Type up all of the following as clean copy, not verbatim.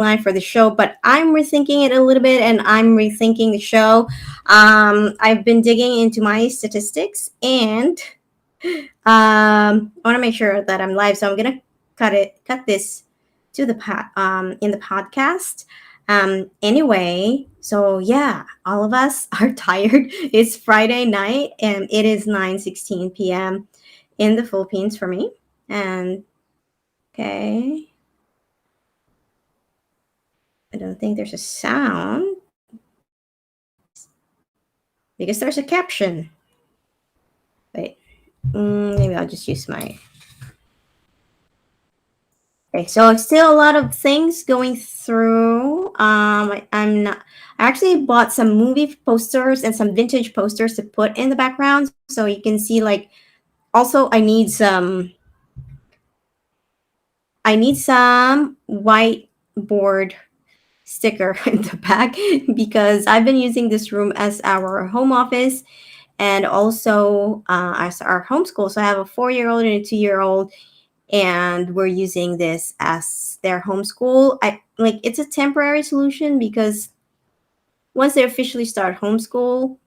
line for the show, but I'm rethinking it a little bit and I'm rethinking the show. I've been digging into my statistics and I want to make sure that I'm live, so I'm gonna cut this to the in the podcast. Anyway, so yeah, all of us are tired. It's Friday night and it is 9:16 p.m. in the Philippines for me. And okay, I don't think there's a sound because there's a caption. Wait, maybe I'll just use my. Okay, so still a lot of things going through. I'm not. I actually bought some movie posters and some vintage posters to put in the background, so you can see. Like, also, I need some whiteboard sticker in the back because I've been using this room as our home office and also as our homeschool. So I have a 4-year-old and a 2-year-old, and we're using this as their homeschool. I like it's a temporary solution because once they officially start homeschool,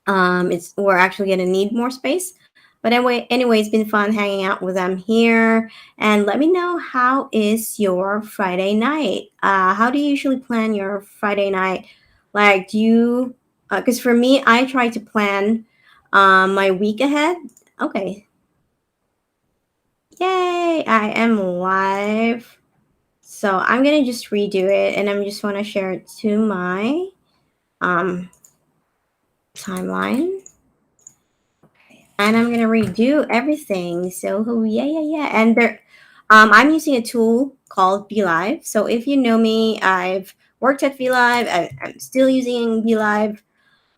it's we're actually gonna need more space. But anyway, it's been fun hanging out with them here. And let me know, how is your Friday night? How do you usually plan your Friday night? Like, do you? Because for me, I try to plan my week ahead. Okay, yay! I am live. So I'm gonna just redo it, and I'm just want to share it to my um, timeline, and I'm gonna redo everything. So yeah. And there, I'm using a tool called BeLive. So if you know me, I've worked at BeLive. I'm still using BeLive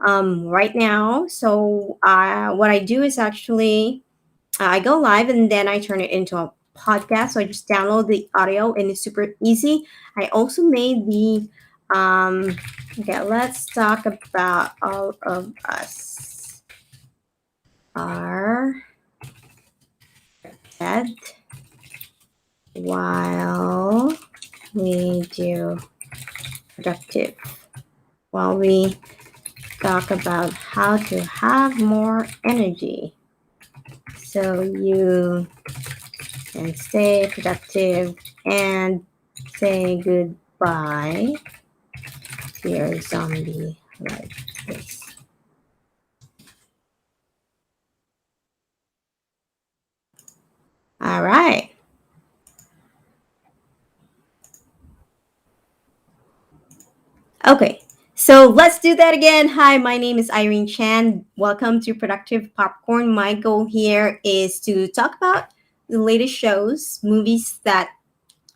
right now. So what I do is actually I go live and then I turn it into a podcast. So I just download the audio and it's super easy. I also made the okay, let's talk about all of us are fed while we do productive, while we talk about how to have more energy so you can stay productive and say goodbye to your zombie like this. All right. Okay. So let's do that again. Hi, my name is Irene Chan. Welcome to Productive Popcorn. My goal here is to talk about the latest shows, movies that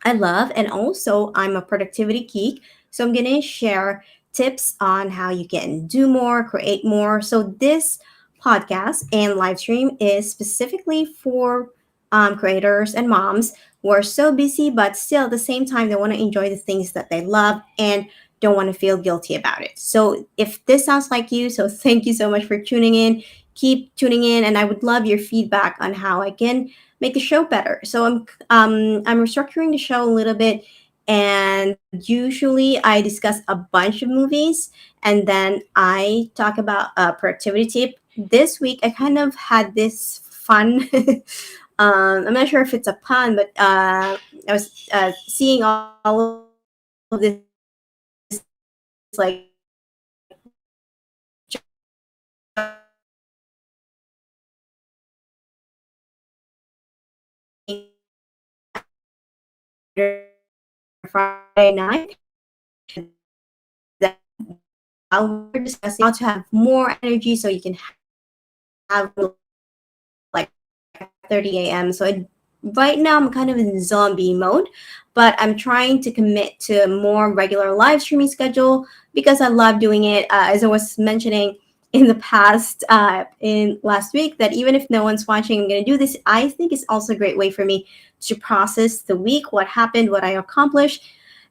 I love, and also I'm a productivity geek. So I'm going to share tips on how you can do more, create more. So this podcast and live stream is specifically for creators and moms who are so busy, but still at the same time, they want to enjoy the things that they love and don't want to feel guilty about it. So if this sounds like you, so thank you so much for tuning in. Keep tuning in, and I would love your feedback on how I can make the show better. So I'm restructuring the show a little bit, and usually I discuss a bunch of movies, and then I talk about a productivity tip. This week I kind of had this fun. I'm not sure if it's a pun, but I was seeing all of this like Friday night that while we're discussing how to have more energy so you can have like 30 a.m. So right now I'm kind of in zombie mode, but I'm trying to commit to a more regular live streaming schedule because I love doing it. As I was mentioning in the past, in last week, that even if no one's watching, I'm going to do this. I think it's also a great way for me to process the week, what happened, what I accomplished,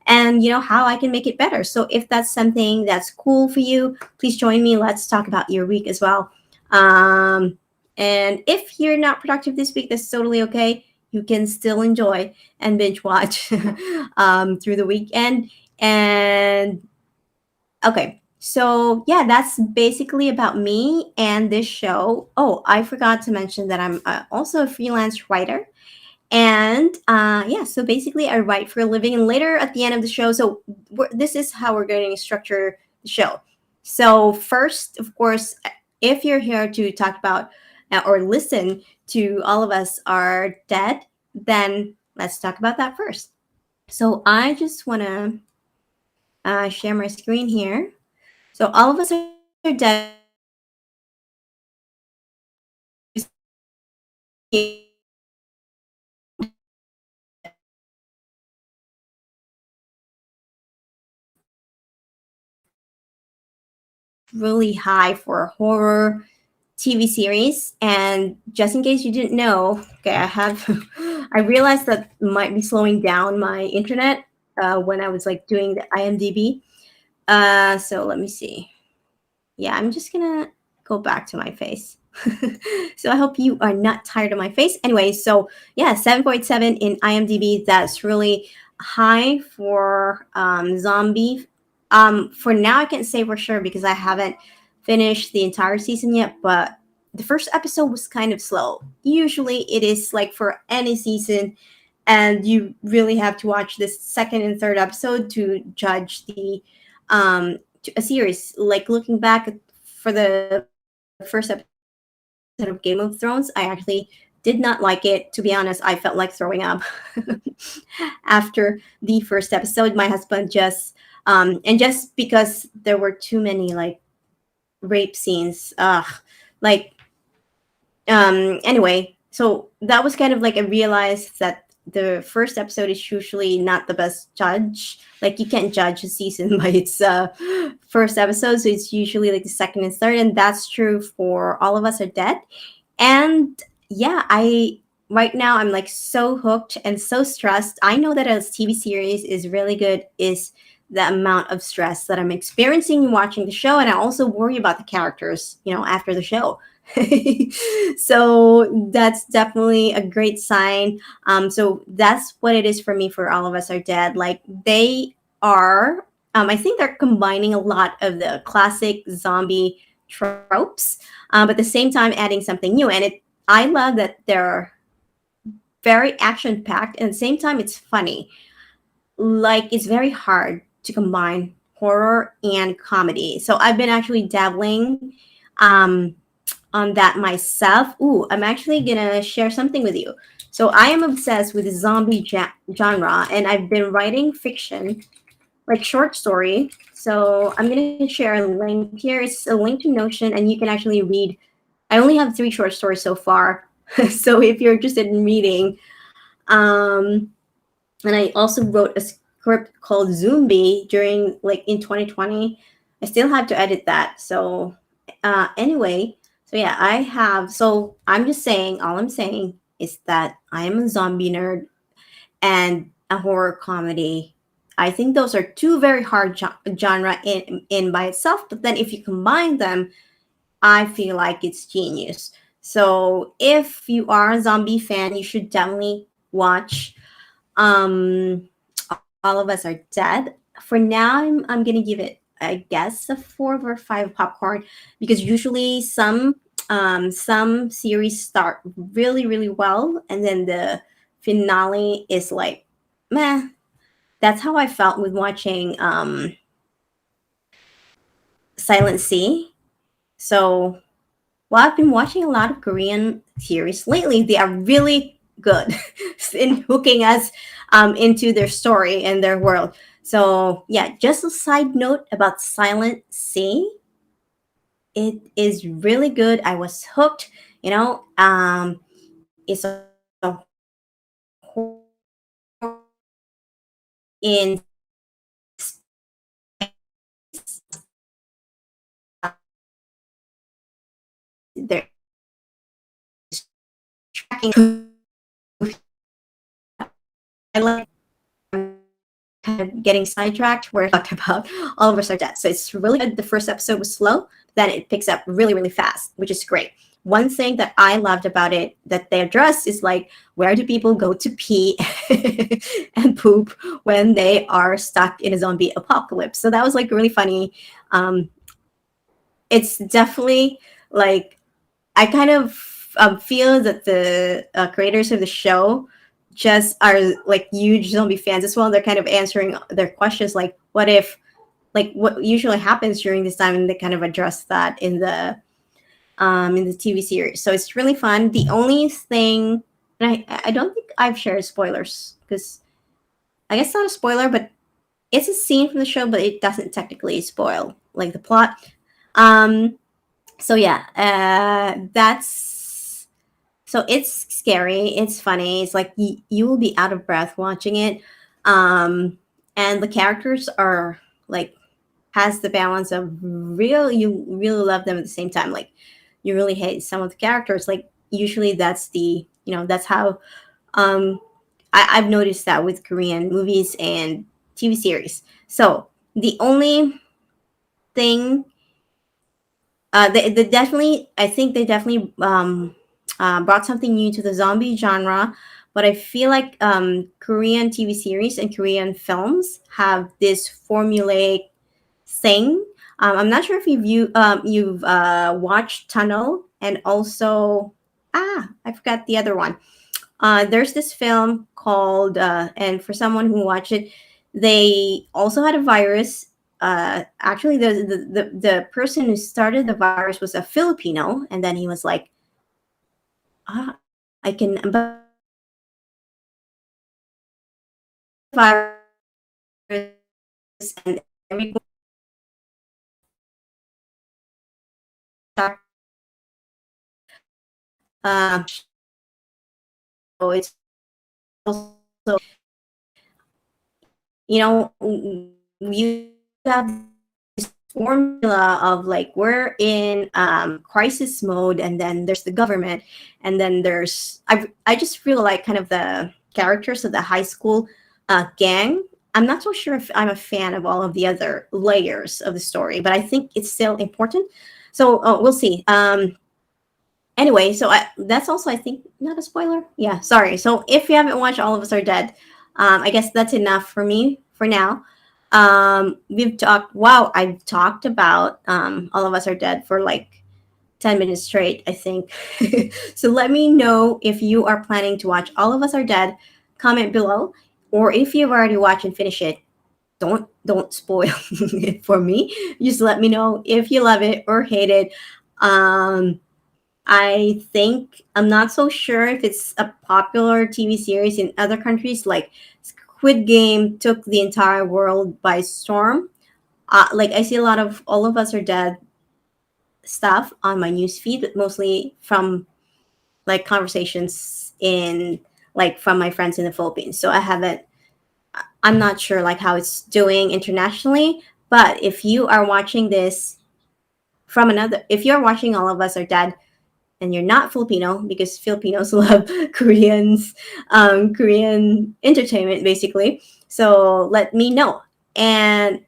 and how I can make it better. So if that's something that's cool for you, please join me. Let's talk about your week as well. And if you're not productive this week, that's totally okay. you can still enjoy and binge watch through the weekend. And okay, so yeah, that's basically about me and this show. Oh, I forgot to mention that I'm also a freelance writer. And yeah, so basically, I write for a living. And later at the end of the show, so this is how we're going to structure the show. So, first, of course, if you're here to talk about or listen to All of Us Are Dead, then let's talk about that first. So, I just want to share my screen here. So, All of Us Are Dead really high for horror TV series. And just in case you didn't know, okay, I realized that might be slowing down my internet when I was like doing the IMDb. So let me see. Yeah, I'm just gonna go back to my face. So I hope you are not tired of my face. Anyway, so yeah, 7.7 in IMDb. That's really high for zombie. For now, I can't say for sure because I haven't finished the entire season yet. But the first episode was kind of slow. Usually, it is like for any season, and you really have to watch this second and third episode to judge the a series. Like looking back for the first episode of Game of Thrones, I actually did not like it. To be honest, I felt like throwing up after the first episode. My husband just and just because there were too many like rape scenes, like anyway, so that was kind of like I realized that the first episode is usually not the best judge. Like you can't judge a season by its first episode, so it's usually like the second and third, and that's true for All of Us Are Dead. And yeah, I right now I'm like so hooked and so stressed. I know that a TV series is really good is the amount of stress that I'm experiencing watching the show, and I also worry about the characters, after the show. So that's definitely a great sign. So that's what it is for me for All of Us Are Dead. Like they are, I think they're combining a lot of the classic zombie tropes, but at the same time adding something new. And I love that they're very action packed, and at the same time it's funny. Like it's very hard to combine horror and comedy. So I've been actually dabbling um, on that myself. Ooh, I'm actually gonna share something with you. So I am obsessed with the zombie genre, and I've been writing fiction, like short story. So I'm gonna share a link here. It's a link to Notion, and you can actually read. I only have 3 short stories so far. So if you're interested in reading, um, and I also wrote a script called Zombie during like in 2020. I still have to edit that. So anyway, so yeah, I have. So I'm just saying, all I'm saying is that I am a zombie nerd and a horror comedy. I think those are two very hard genre in by itself. But then if you combine them, I feel like it's genius. So if you are a zombie fan, you should definitely watch um, All of Us Are Dead. For now, I'm gonna give it, I guess, a 4 or 5 popcorn because usually some series start really really well and then the finale is like meh. That's how I felt with watching Silent Sea. So well, I've been watching a lot of Korean series lately. They are really good in hooking us into their story and their world. So, yeah, just a side note about Silent Sea. It is really good. I was hooked. It's a in their tracking. I like kind of getting sidetracked where I talked about All of Us Are Dead. So it's really good. The first episode was slow, then it picks up really, really fast, which is great. one thing that I loved about it that they address is like, where do people go to pee and poop when they are stuck in a zombie apocalypse? So that was like really funny. Um, it's definitely like, I kind of feel that the creators of the show just are like huge zombie fans as well. They're kind of answering their questions like, what if, like, what usually happens during this time, and they kind of address that in the TV series. So it's really fun. The only thing, and I don't think I've shared spoilers because I guess not a spoiler, but it's a scene from the show, but it doesn't technically spoil like the plot. Um, so yeah, that's so it's scary. It's funny. It's like you will be out of breath watching it, and the characters are like has the balance of real you really love them at the same time. Like you really hate some of the characters. Like usually that's the that's how um I've noticed that with Korean movies and TV series. So the only thing they definitely I think they definitely brought something new to the zombie genre, but I feel like Korean TV series and Korean films have this formulaic thing. I'm not sure if you've watched Tunnel, and also I forgot the other one. There's this film called and for someone who watched it, they also had a virus. Actually, the person who started the virus was a Filipino, and then he was like, I can virus and every so it's also you have this formula of like we're in crisis mode, and then there's the government, and then I just feel like kind of the characters of the high school gang. I'm not so sure if I'm a fan of all of the other layers of the story, but I think it's still important. So we'll see. Anyway, so that's also I think not a spoiler. Yeah, sorry. So if you haven't watched All of Us Are Dead, I guess that's enough for me for now. We've talked. Wow, I've talked about All of Us Are Dead for like 10 minutes straight, I think. So let me know if you are planning to watch All of Us Are Dead. Comment below, or if you've already watched and finished it, don't spoil it for me. Just let me know if you love it or hate it. Um, I think I'm not so sure if it's a popular TV series in other countries. Like Squid Game took the entire world by storm. Like I see a lot of All of Us Are Dead stuff on my news feed, but mostly from like conversations in like from my friends in the Philippines. So I haven't. I'm not sure like how it's doing internationally. But if you are watching this from another, if you're watching All of Us Are Dead and you're not Filipino, because Filipinos love Korean entertainment, basically. So let me know. And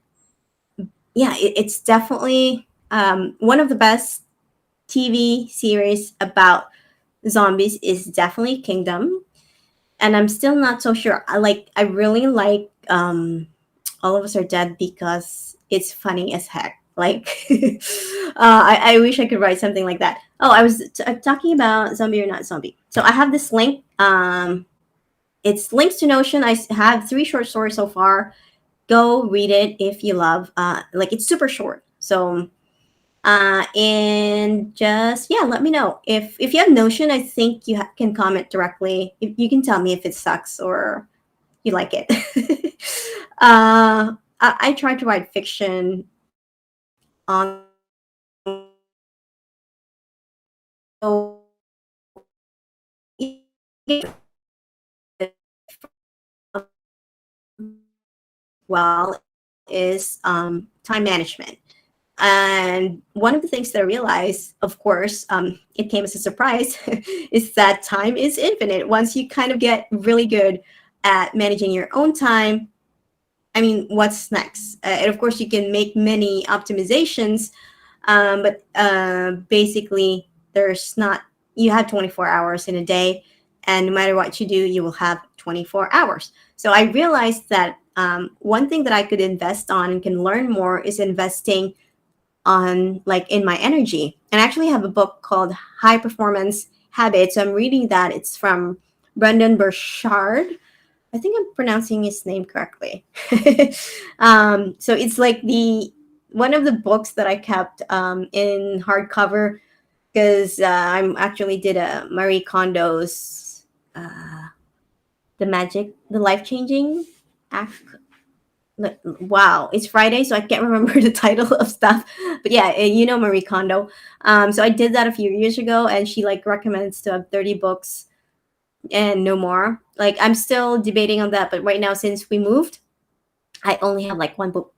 yeah, it's definitely one of the best TV series about zombies is definitely Kingdom. And I'm still not so sure. I really like All of Us Are Dead because it's funny as heck. Like, I wish I could write something like that. Oh, I was talking about Zombie or Not Zombie. So I have this link. It's links to Notion. Have three short stories so far. Go read it if you love. Like it's super short. So and just yeah, let me know if you have Notion. I think you can comment directly. If you can tell me if it sucks or you like it. I try to write fiction on so well is time management. And one of the things that I realized, of course, it came as a surprise, is that time is infinite. Once you kind of get really good at managing your own time, I mean, what's next? And of course, you can make many optimizations, but basically, there's not, you have 24 hours in a day, and no matter what you do, you will have 24 hours. So I realized that one thing that I could invest on and can learn more is investing on like in my energy. And I actually have a book called High Performance Habits. So I'm reading that. It's from Brendan Burchard. I think I'm pronouncing his name correctly. So it's like the one of the books that I kept in hardcover because I'm actually did a Marie Kondo's the life changing act. Wow, it's Friday, so I can't remember the title of stuff. But yeah, you know Marie Kondo. So I did that a few years ago, and she like recommends to have 30 books and no more. Like I'm still debating on that, but right now since we moved, I only have like one book,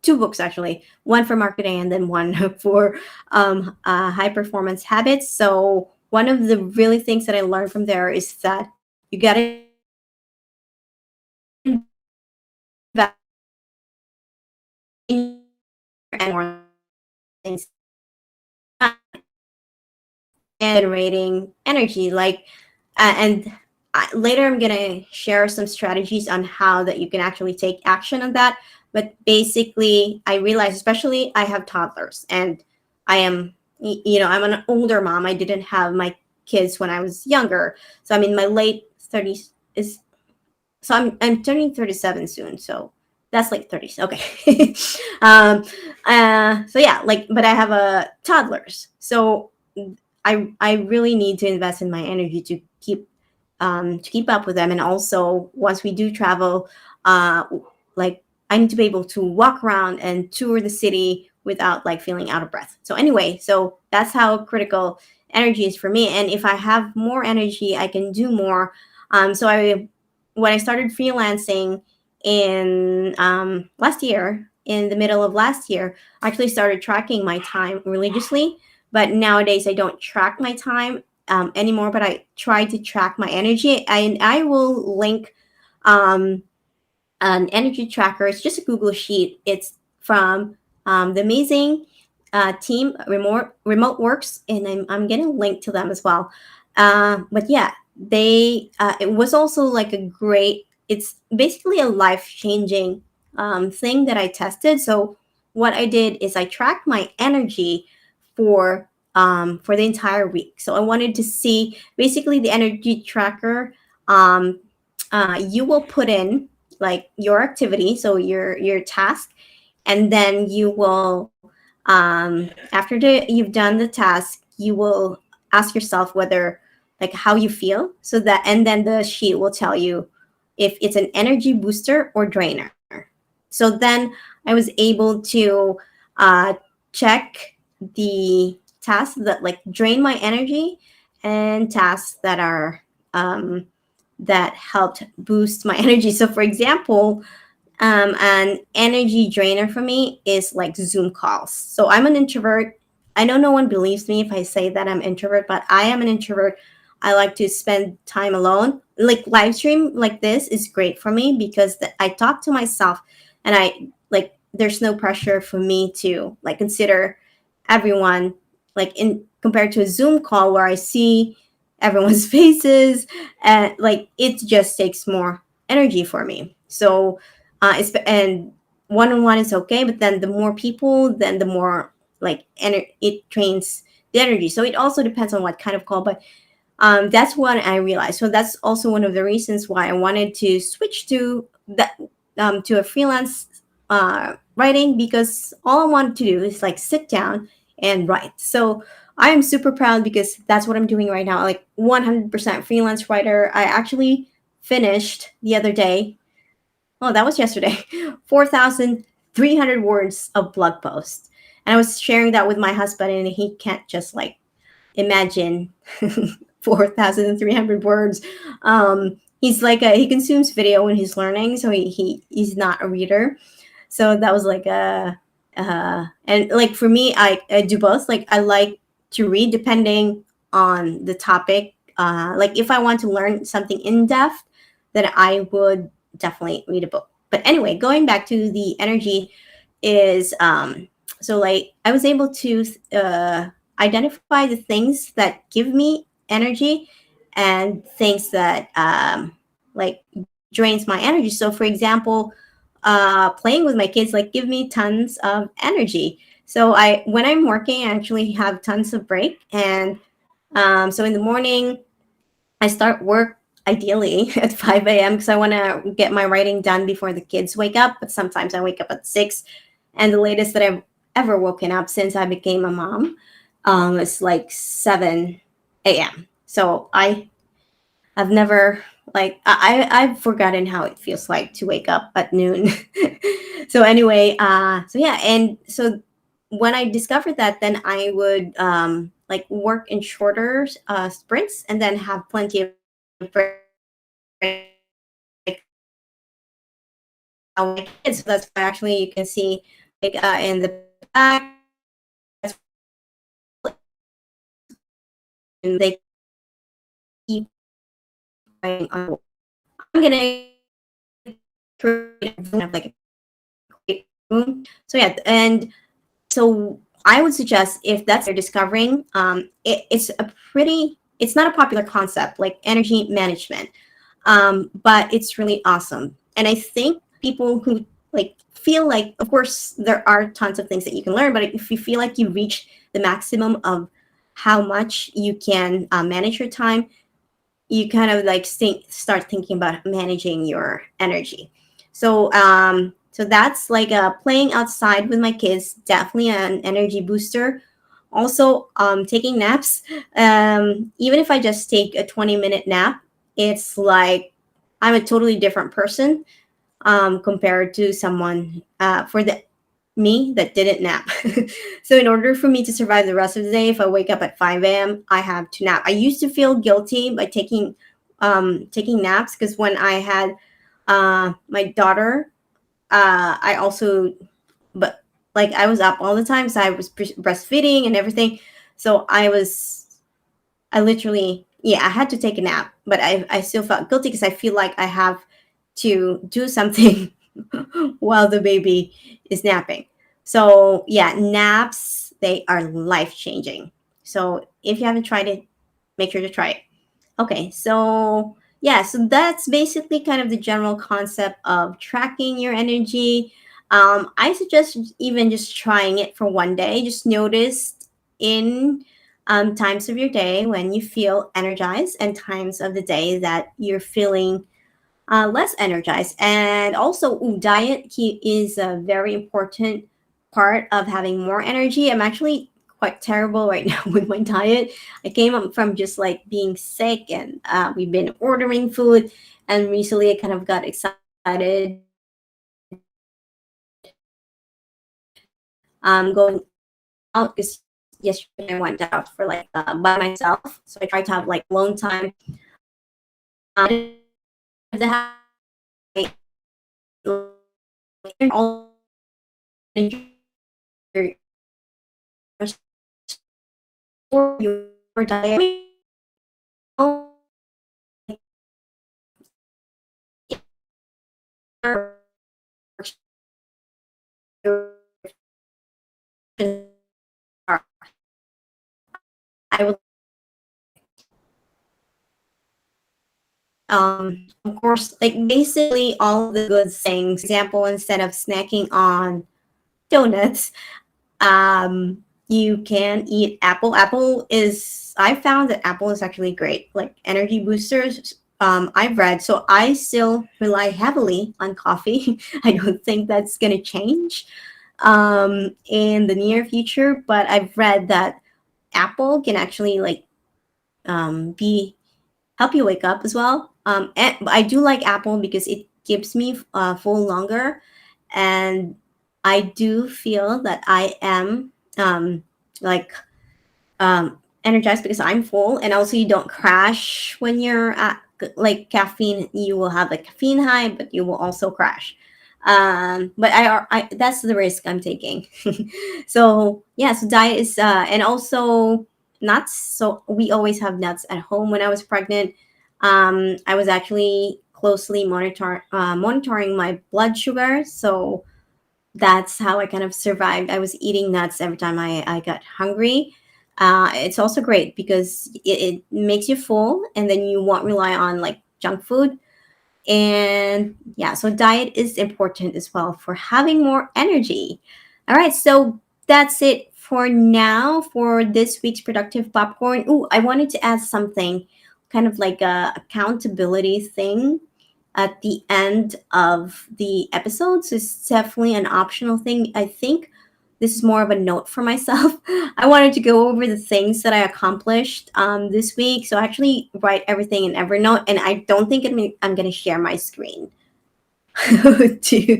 two books actually, one for marketing and then one for high performance habits. So one of the really things that I learned from there is that you got to invest in and more things generating energy like and later I'm gonna share some strategies on how that you can actually take action on that. But basically I realized, especially I have toddlers and I am I'm an older mom. I didn't have my kids when I was younger, so I'm in my late 30s. Is So I'm turning 37 soon, so that's like 30s. Okay. um so yeah, like, but I have toddlers, so I really need to invest in my energy to keep up with them. And also once we do travel, uh like I need to be able to walk around and tour the city without like feeling out of breath. So anyway, so that's how critical energy is for me. And if I have more energy, I can do more. So I when I started freelancing in last year, in the middle of last year, I actually started tracking my time religiously. But nowadays, I don't track my time anymore, but I try to track my energy. And I will link um, an energy tracker. It's just a Google sheet. It's from the amazing team Remote Works, and I'm getting a link to them as well. But yeah, they it was also like a great. It's basically a life changing thing that I tested. So what I did is I tracked my energy for the entire week. So I wanted to see basically the energy tracker. You will put in like your activity, so your task, and then you will after you've done the task, you will ask yourself whether like how you feel, so that, and then the sheet will tell you if it's an energy booster or drainer. So then I was able to check the tasks that like drain my energy and tasks that are that helped boost my energy. So for example, an energy drainer for me is like Zoom calls. So I'm an introvert. I know no one believes me if I say that I'm introvert, but I am an introvert. I like to spend time alone. Like live stream like this is great for me because I talk to myself, and I like there's no pressure for me to like consider everyone, like in compared to a Zoom call where I see everyone's faces, and like it just takes more energy for me. So and one-on-one is okay, but then the more people, then the more like it drains the energy. So it also depends on what kind of call, but that's what I realized. So that's also one of the reasons why I wanted to switch to a freelance writing, because all I wanted to do is like sit down and write. So I am super proud because that's what I'm doing right now, like 100% freelance writer. I actually finished the other day, oh, that was yesterday, 4,300 words of blog post. And I was sharing that with my husband, and he can't just like imagine 4,300 words. He's like he consumes video when he's learning, so he's not a reader. So that was like and like for me, I do both. Like I like to read depending on the topic. Like if I want to learn something in depth, then I would definitely read a book. But anyway, going back to the energy is so like I was able to identify the things that give me energy and things that like drains my energy. So for example, playing with my kids like give me tons of energy. So I when I'm working, I actually have tons of break. And so in the morning I start work ideally at 5 a.m. because I want to get my writing done before the kids wake up. But sometimes I wake up at 6. And the latest that I've ever woken up since I became a mom is like 7 a.m. So I've never I've forgotten how it feels like to wake up at noon. So anyway, so yeah, and so when I discovered that, then I would like work in shorter sprints and then have plenty of break my kids. So that's why actually you can see like in the back and they keep going on. I'm gonna create like a great room. So yeah, and so I would suggest if that's you're discovering, it's not a popular concept like energy management, but it's really awesome. And I think people who like feel like, of course, there are tons of things that you can learn, but if you feel like you reach the maximum of how much you can manage your time, you kind of like start thinking about managing your energy. So that's like playing outside with my kids, definitely an energy booster. Also, taking naps. Even if I just take a 20-minute nap, it's like I'm a totally different person compared to someone for the me that didn't nap. So in order for me to survive the rest of the day, if I wake up at 5 a.m., I have to nap. I used to feel guilty by taking naps because when I had my daughter, I also but like I was up all the time, so I was breastfeeding and everything. So I literally, yeah, I had to take a nap, but I still felt guilty because I feel like I have to do something while the baby is napping. So yeah, naps, they are life changing. So if you haven't tried it, make sure to try it. Okay, so yeah, so that's basically kind of the general concept of tracking your energy. I suggest even just trying it for one day. Just notice in times of your day when you feel energized and times of the day that you're feeling less energized. And also, is a very important part of having more energy. I'm actually quite terrible right now with my diet. I came up from just like being sick, and we've been ordering food. And recently, I kind of got excited going out because yesterday I went out for like by myself. So I tried to have like alone time. The house, all your your diet. I would of course like basically all of the good things. Example, instead of snacking on donuts, you can eat apple. Apple is I found that apple is actually great, like energy boosters. I've read, so I still rely heavily on coffee. I don't think that's gonna change in the near future, but I've read that apple can actually like be help you wake up as well. And I do like apple because it keeps me full longer, and I do feel that I am like energized because I'm full, and also you don't crash when you're at like caffeine. You will have a caffeine high, but you will also crash. But I that's the risk I'm taking. So yeah, so diet is and also nuts. So we always have nuts at home. When I was pregnant, I was actually closely monitoring my blood sugar. So that's how I kind of survived. I was eating nuts every time I got hungry. It's also great because it makes you full, and then you won't rely on like junk food. And yeah, so diet is important as well for having more energy. All right, so that's it for now for this week's productive popcorn. Ooh, I wanted to add something, kind of like a accountability thing at the end of the episode. So it's definitely an optional thing. I think this is more of a note for myself. I wanted to go over the things that I accomplished this week. So I actually write everything in Evernote, and I don't think I'm going to share my screen to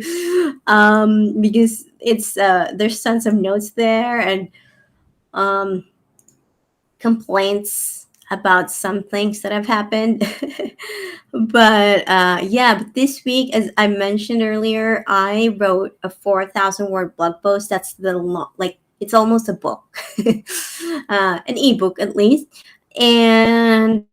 because it's there's tons of notes there, and um, complaints about some things that have happened. But yeah, but this week, as I mentioned earlier, I wrote a 4,000 word blog post. That's like it's almost a book, an ebook at least. And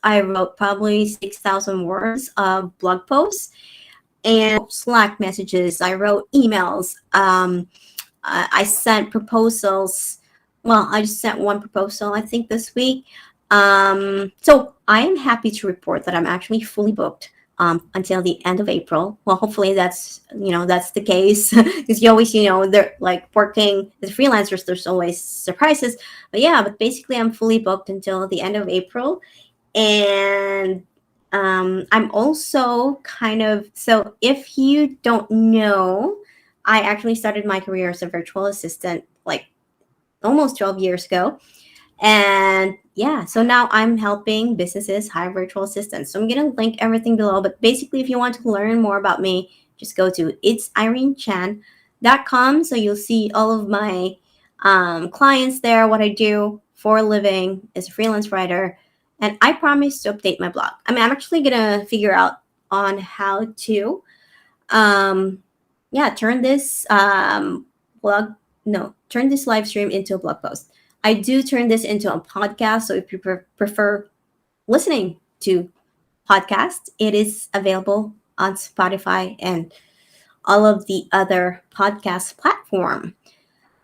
I wrote probably 6,000 words of blog posts and Slack messages. I wrote emails. I sent proposals. Well, I just sent one proposal, I think, this week. So I am happy to report that I'm actually fully booked until the end of April. Well, hopefully that's the case because you always they're like working as freelancers. There's always surprises, but yeah. But basically, I'm fully booked until the end of April, and I'm also kind of so if you don't know, I actually started my career as a virtual assistant like almost 12 years ago. And yeah, so now I'm helping businesses hire virtual assistants. So I'm going to link everything below. But basically, if you want to learn more about me, just go to irenechan.com. So you'll see all of my clients there, what I do for a living as a freelance writer. And I promise to update my blog. I mean, I'm actually going to figure out on how to um, yeah, blog turn this live stream into a blog post. I do turn this into a podcast, so if you prefer listening to podcast, it is available on Spotify and all of the other podcast platform.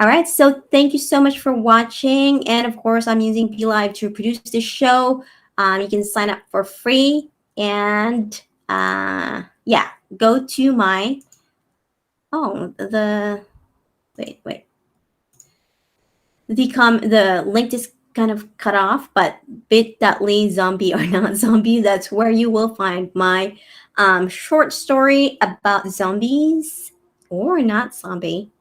All right, so thank you so much for watching, and of course, I'm using BeLive to produce this show. You can sign up for free, and yeah, go to my the wait the link is kind of cut off, but bit.ly zombie or not zombie, that's where you will find my short story about zombies or not zombie.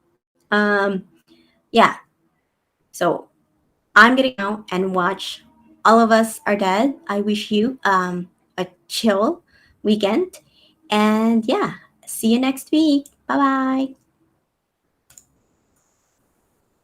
Yeah, so I'm gonna go and watch All of Us Are Dead. I wish you a chill weekend, and yeah, see you next week. Bye bye.